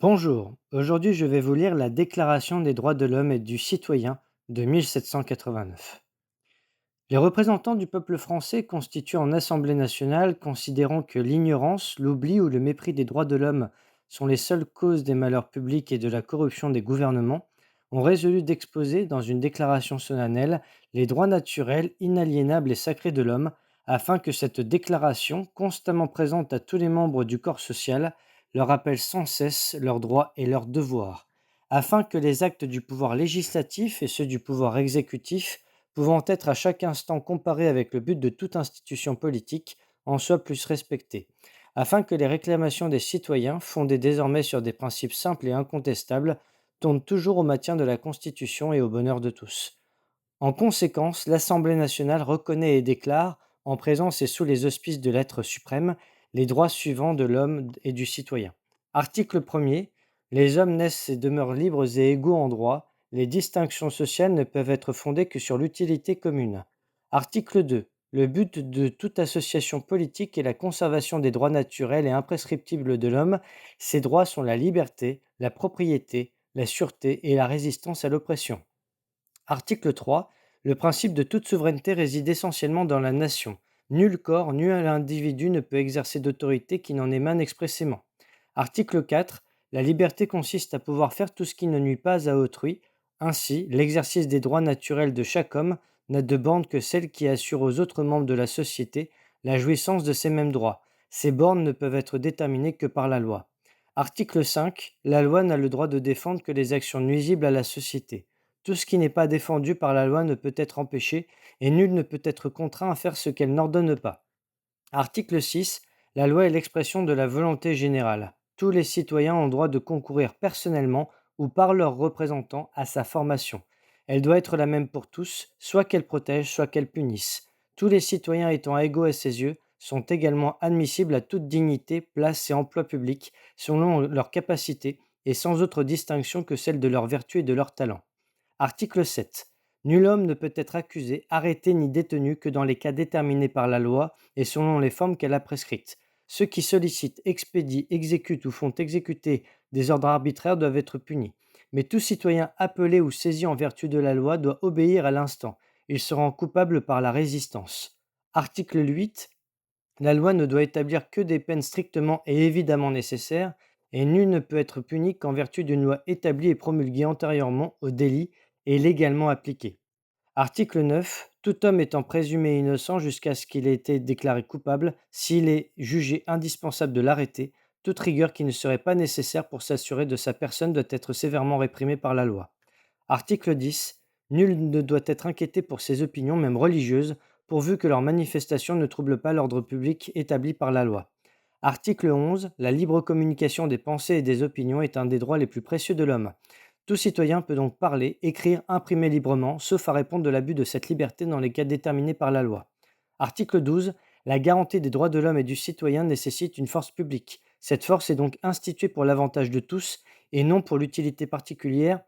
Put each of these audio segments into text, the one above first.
Bonjour, aujourd'hui je vais vous lire la Déclaration des droits de l'homme et du citoyen de 1789. Les représentants du peuple français constitués en Assemblée nationale, considérant que l'ignorance, l'oubli ou le mépris des droits de l'homme sont les seules causes des malheurs publics et de la corruption des gouvernements, ont résolu d'exposer dans une déclaration solennelle les droits naturels, inaliénables et sacrés de l'homme, afin que cette déclaration, constamment présente à tous les membres du corps social, leur rappelle sans cesse leurs droits et leurs devoirs, afin que les actes du pouvoir législatif et ceux du pouvoir exécutif pouvant être à chaque instant comparés avec le but de toute institution politique, en soient plus respectés, afin que les réclamations des citoyens, fondées désormais sur des principes simples et incontestables, tournent toujours au maintien de la Constitution et au bonheur de tous. En conséquence, l'Assemblée nationale reconnaît et déclare, en présence et sous les auspices de l'être suprême, les droits suivants de l'homme et du citoyen. Article 1er. Les hommes naissent et demeurent libres et égaux en droit. Les distinctions sociales ne peuvent être fondées que sur l'utilité commune. Article 2. Le but de toute association politique est la conservation des droits naturels et imprescriptibles de l'homme. Ces droits sont la liberté, la propriété, la sûreté et la résistance à l'oppression. Article 3. Le principe de toute souveraineté réside essentiellement dans la nation. Nul corps, nul individu ne peut exercer d'autorité qui n'en émane expressément. Article 4. La liberté consiste à pouvoir faire tout ce qui ne nuit pas à autrui. Ainsi, l'exercice des droits naturels de chaque homme n'a de bornes que celles qui assurent aux autres membres de la société la jouissance de ces mêmes droits. Ces bornes ne peuvent être déterminées que par la loi. Article 5. La loi n'a le droit de défendre que les actions nuisibles à la société. Tout ce qui n'est pas défendu par la loi ne peut être empêché, et nul ne peut être contraint à faire ce qu'elle n'ordonne pas. Article 6. La loi est l'expression de la volonté générale. Tous les citoyens ont droit de concourir personnellement ou par leurs représentants à sa formation. Elle doit être la même pour tous, soit qu'elle protège, soit qu'elle punisse. Tous les citoyens étant égaux à ses yeux sont également admissibles à toute dignité, place et emploi public, selon leurs capacités et sans autre distinction que celle de leur vertu et de leur talent. Article 7. Nul homme ne peut être accusé, arrêté ni détenu que dans les cas déterminés par la loi et selon les formes qu'elle a prescrites. Ceux qui sollicitent, expédient, exécutent ou font exécuter des ordres arbitraires doivent être punis. Mais tout citoyen appelé ou saisi en vertu de la loi doit obéir à l'instant. Il se rend coupable par la résistance. Article 8. La loi ne doit établir que des peines strictement et évidemment nécessaires, et nul ne peut être puni qu'en vertu d'une loi établie et promulguée antérieurement au délit et légalement appliquée. Article 9. Tout homme étant présumé innocent jusqu'à ce qu'il ait été déclaré coupable, s'il est jugé indispensable de l'arrêter, toute rigueur qui ne serait pas nécessaire pour s'assurer de sa personne doit être sévèrement réprimée par la loi. Article 10. Nul ne doit être inquiété pour ses opinions, même religieuses, pourvu que leurs manifestations ne troublent pas l'ordre public établi par la loi. Article 11. La libre communication des pensées et des opinions est un des droits les plus précieux de l'homme. Tout citoyen peut donc parler, écrire, imprimer librement, sauf à répondre de l'abus de cette liberté dans les cas déterminés par la loi. Article 12. La garantie des droits de l'homme et du citoyen nécessite une force publique. Cette force est donc instituée pour l'avantage de tous et non pour l'utilité particulière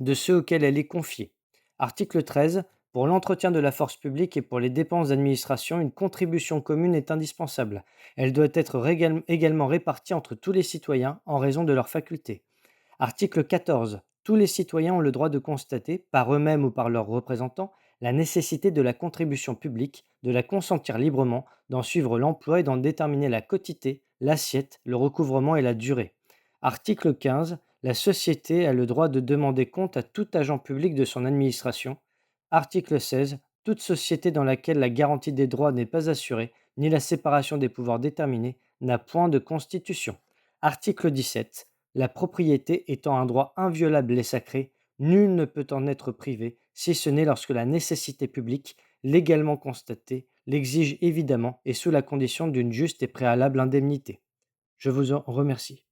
de ceux auxquels elle est confiée. Article 13. Pour l'entretien de la force publique et pour les dépenses d'administration, une contribution commune est indispensable. Elle doit être également répartie entre tous les citoyens en raison de leurs facultés. Article 14. Tous les citoyens ont le droit de constater, par eux-mêmes ou par leurs représentants, la nécessité de la contribution publique, de la consentir librement, d'en suivre l'emploi et d'en déterminer la quotité, l'assiette, le recouvrement et la durée. Article 15. La société a le droit de demander compte à tout agent public de son administration. Article 16. Toute société dans laquelle la garantie des droits n'est pas assurée, ni la séparation des pouvoirs déterminée, n'a point de constitution. Article 17. La propriété étant un droit inviolable et sacré, nul ne peut en être privé, si ce n'est lorsque la nécessité publique, légalement constatée, l'exige évidemment et sous la condition d'une juste et préalable indemnité. Je vous en remercie.